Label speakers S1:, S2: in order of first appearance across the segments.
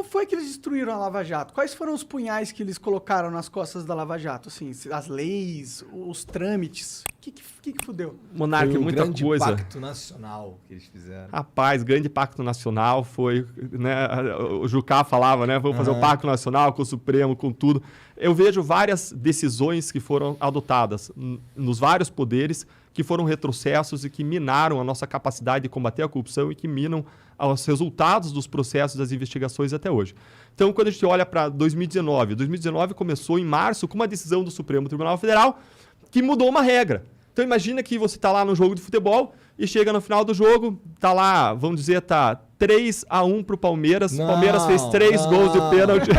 S1: Como foi que eles destruíram a Lava Jato? Quais foram os punhais que eles colocaram nas costas da Lava Jato? Assim, as leis, os trâmites. O que fudeu?
S2: Monarca, muita
S3: grande
S2: coisa.
S3: pacto nacional que eles fizeram.
S2: Rapaz, grande pacto nacional foi, né, o Jucá falava, né, vamos fazer o pacto nacional com o Supremo, com tudo. Eu vejo várias decisões que foram adotadas nos vários poderes que foram retrocessos e que minaram a nossa capacidade de combater a corrupção e que minam os resultados dos processos das investigações até hoje. Então, quando a gente olha para 2019 começou em março com uma decisão do Supremo Tribunal Federal que mudou uma regra. Então imagina que você está lá no jogo de futebol e chega no final do jogo, tá lá, vamos dizer, tá 3-1 pro Palmeiras. O Palmeiras fez 3 gols de pênalti.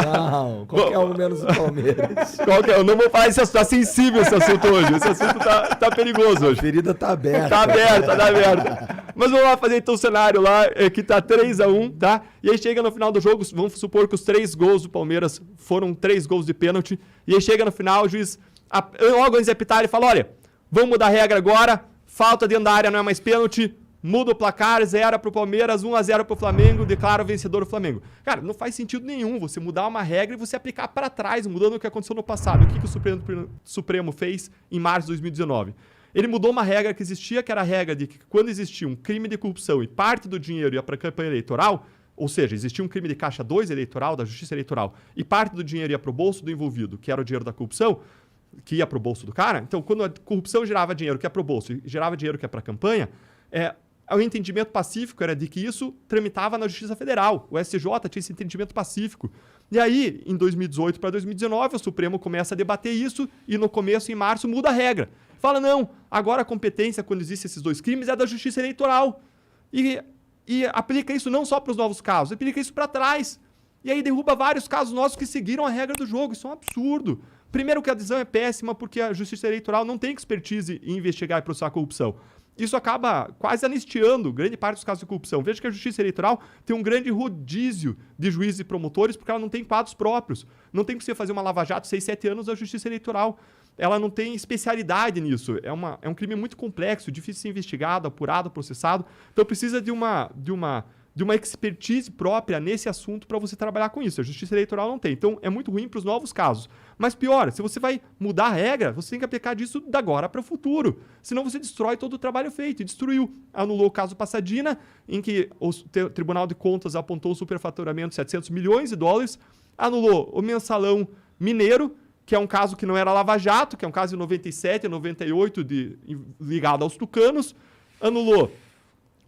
S3: Não, qualquer um menos o Palmeiras.
S2: Eu não vou falar esse assunto, tá sensível esse assunto hoje. Esse assunto tá perigoso hoje.
S3: A ferida tá aberta.
S2: Tá aberta. Mas vamos lá fazer então o cenário lá, que tá 3-1, tá? E aí chega no final do jogo, vamos supor que os 3 gols do Palmeiras foram 3 gols de pênalti. E aí chega no final, o juiz, logo antes de apitar, ele fala, olha, vamos mudar a regra agora, falta dentro da área não é mais pênalti, muda o placar, 0 pro Palmeiras, 1-0 pro Flamengo, declara o vencedor o Flamengo. Cara, não faz sentido nenhum você mudar uma regra e você aplicar para trás, mudando o que aconteceu no passado. O que o Supremo fez em março de 2019? Ele mudou uma regra que existia, que era a regra de que quando existia um crime de corrupção e parte do dinheiro ia para a campanha eleitoral, ou seja, existia um crime de caixa 2 eleitoral, da Justiça Eleitoral, e parte do dinheiro ia para o bolso do envolvido, que era o dinheiro da corrupção, que ia para o bolso do cara. Então, quando a corrupção gerava dinheiro que é para o bolso e gerava dinheiro que é para a campanha, o entendimento pacífico era de que isso tramitava na Justiça Federal. O STJ tinha esse entendimento pacífico. E aí, em 2018 para 2019, o Supremo começa a debater isso e no começo, em março, muda a regra. Fala, não, agora a competência, quando existem esses 2 crimes, é da Justiça Eleitoral. E aplica isso não só para os novos casos, aplica isso para trás. E aí derruba vários casos nossos que seguiram a regra do jogo. Isso é um absurdo. Primeiro que a decisão é péssima porque a Justiça Eleitoral não tem expertise em investigar e processar a corrupção. Isso acaba quase anistiando grande parte dos casos de corrupção. Veja que a Justiça Eleitoral tem um grande rodízio de juízes e promotores porque ela não tem quadros próprios. Não tem que você fazer uma lava-jato 6, 7 anos da Justiça Eleitoral. Ela não tem especialidade nisso. É um crime muito complexo, difícil de ser investigado, apurado, processado. Então precisa de uma expertise própria nesse assunto para você trabalhar com isso. A Justiça Eleitoral não tem. Então é muito ruim para os novos casos. Mas pior, se você vai mudar a regra, você tem que aplicar disso da agora para o futuro. Senão você destrói todo o trabalho feito. E destruiu. Anulou o caso Passadina, em que o Tribunal de Contas apontou o superfaturamento de 700 milhões de dólares. Anulou o mensalão mineiro, que é um caso que não era Lava Jato, que é um caso de 97 e 98 ligado aos tucanos. Anulou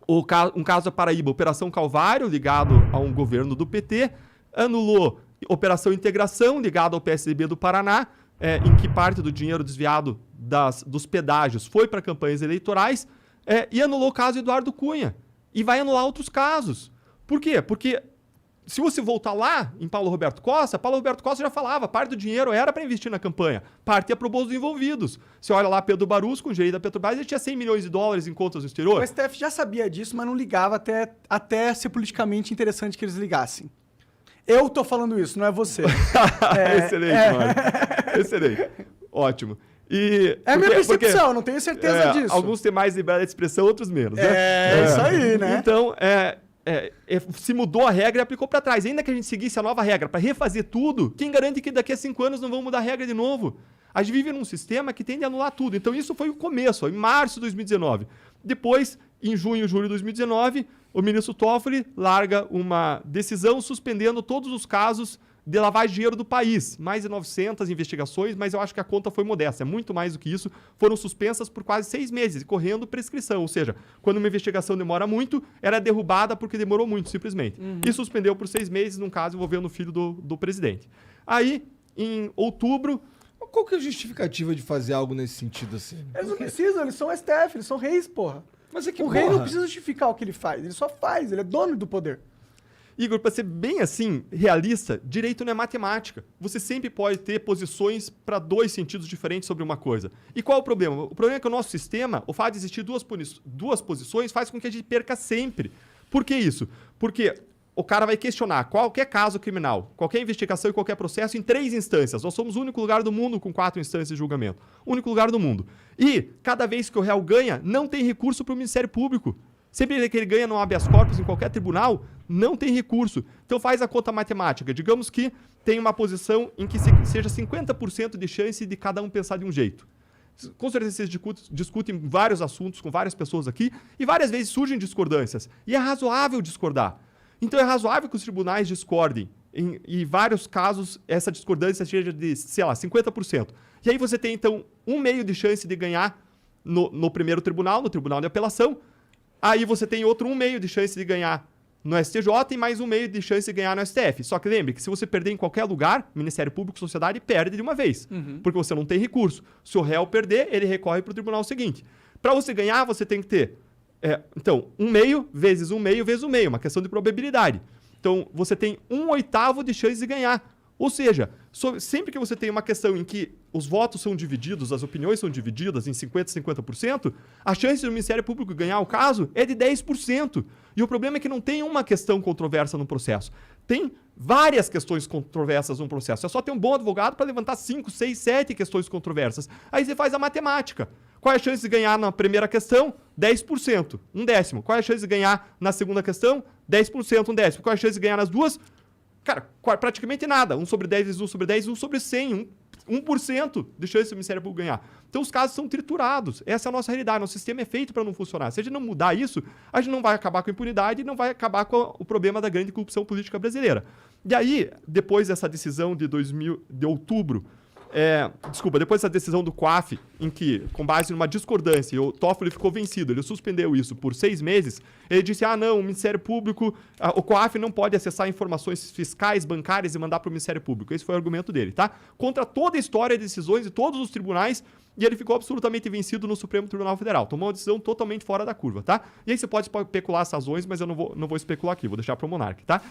S2: um caso da Paraíba, Operação Calvário, ligado a um governo do PT. Anulou Operação Integração, ligado ao PSDB do Paraná, em que parte do dinheiro desviado dos pedágios foi para campanhas eleitorais. E anulou o caso Eduardo Cunha. E vai anular outros casos. Por quê? Porque se você voltar lá em Paulo Roberto Costa já falava, parte do dinheiro era para investir na campanha, parte ia para o bolso dos envolvidos. Você olha lá, Pedro Barusco, o gerente da Petrobras, ele tinha 100 milhões de dólares em contas no exterior.
S1: O STF já sabia disso, mas não ligava até ser politicamente interessante que eles ligassem. Eu tô falando isso, não é você.
S2: Excelente, Mário. Excelente. Ótimo.
S1: Minha percepção, não tenho certeza disso.
S2: Alguns têm mais liberdade de expressão, outros menos.
S1: Isso aí, né?
S2: Então, se mudou a regra e aplicou para trás. Ainda que a gente seguisse a nova regra para refazer tudo, quem garante que daqui a 5 anos não vão mudar a regra de novo? A gente vive num sistema que tende a anular tudo. Então, isso foi o começo, em março de 2019. Depois, em junho e julho de 2019, o ministro Toffoli larga uma decisão suspendendo todos os casos de lavagem de dinheiro do país. Mais de 900 investigações, mas eu acho que a conta foi modesta. É muito mais do que isso. Foram suspensas por quase 6 meses, correndo prescrição. Ou seja, quando uma investigação demora muito, era derrubada porque demorou muito, simplesmente. E suspendeu por 6 meses, num caso envolvendo o filho do presidente. Aí, em outubro...
S3: Qual que é a justificativa de fazer algo nesse sentido assim?
S1: Eles não precisam, eles são STF, eles são reis, porra.
S3: Mas é que
S1: o rei não precisa justificar o que ele faz, ele só faz, ele é dono do poder.
S2: Igor, para ser bem assim, realista, direito não é matemática. Você sempre pode ter posições para 2 sentidos diferentes sobre uma coisa. E qual é o problema? O problema é que o nosso sistema, o fato de existir duas posições, faz com que a gente perca sempre. Por que isso? Porque o cara vai questionar qualquer caso criminal, qualquer investigação e qualquer processo em 3 instâncias. Nós somos o único lugar do mundo com 4 instâncias de julgamento. O único lugar do mundo. E, cada vez que o réu ganha, não tem recurso para o Ministério Público. Sempre que ele ganha no habeas corpus em qualquer tribunal, Não tem recurso. Então faz a conta matemática. Digamos que tem uma posição em que seja 50% de chance de cada um pensar de um jeito. Com certeza vocês discutem vários assuntos com várias pessoas aqui e várias vezes surgem discordâncias. E é razoável discordar. Então é razoável que os tribunais discordem. Em vários casos, essa discordância seja de, sei lá, 50%. E aí você tem, então, 1/2 de chance de ganhar no primeiro tribunal, no tribunal de apelação. Aí você tem outro 1/2 de chance de ganhar no STJ e mais 1/2 de chance de ganhar no STF. Só que lembre que se você perder em qualquer lugar, Ministério Público, sociedade, perde de uma vez. Porque você não tem recurso. Se o réu perder, ele recorre para o tribunal seguinte. Para você ganhar, você tem que ter, então, 1/2 vezes 1/2 vezes 1/2, uma questão de probabilidade. Então, você tem 1/8 de chance de ganhar. Ou seja, sempre que você tem uma questão em que os votos são divididos, as opiniões são divididas em 50% e 50%, a chance do Ministério Público ganhar o caso é de 10%. E o problema é que não tem uma questão controversa no processo. Tem várias questões controversas no processo. É só ter um bom advogado para levantar 5, 6, 7 questões controversas. Aí você faz a matemática. Qual é a chance de ganhar na primeira questão? 10%, 1/10. Qual é a chance de ganhar na segunda questão? 10%, 1/10. Qual é a chance de ganhar nas duas? Cara, praticamente nada. 1/10 vezes 1/10, 1/100. 1% de chance do Ministério Público ganhar. Então os casos são triturados. Essa é a nossa realidade. Nosso sistema é feito para não funcionar. Se a gente não mudar isso, a gente não vai acabar com a impunidade e não vai acabar com o problema da grande corrupção política brasileira. E aí, depois dessa decisão de outubro, depois dessa decisão do COAF, em que, com base numa discordância, o Toffoli ficou vencido, ele suspendeu isso por 6 meses, ele disse, não, o Ministério Público, o COAF não pode acessar informações fiscais, bancárias e mandar para o Ministério Público. Esse foi o argumento dele, tá? Contra toda a história de decisões de todos os tribunais, e ele ficou absolutamente vencido no Supremo Tribunal Federal. Tomou uma decisão totalmente fora da curva, tá? E aí você pode especular as razões, mas eu não vou especular aqui, vou deixar para o Monark, tá?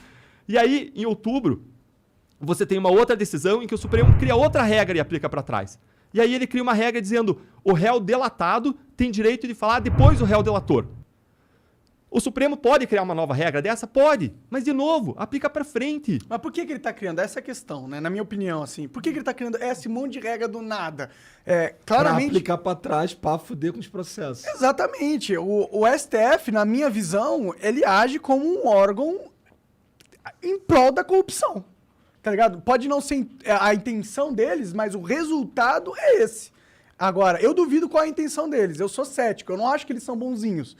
S2: E aí, em outubro, você tem uma outra decisão em que o Supremo cria outra regra e aplica para trás. E aí ele cria uma regra dizendo o réu delatado tem direito de falar depois do réu delator. O Supremo pode criar uma nova regra dessa? Pode. Mas, de novo, aplica para frente.
S1: Mas por que ele tá criando? Essa é a questão, né? Na minha opinião, assim. Por que ele tá criando esse monte de regra do nada? Claramente...
S3: Pra aplicar pra trás, pra fuder com os processos.
S1: Exatamente. O STF, na minha visão, ele age como um órgão em prol da corrupção. Tá ligado? Pode não ser a intenção deles, mas o resultado é esse. Agora, eu duvido qual é a intenção deles. Eu sou cético. Eu não acho que eles são bonzinhos.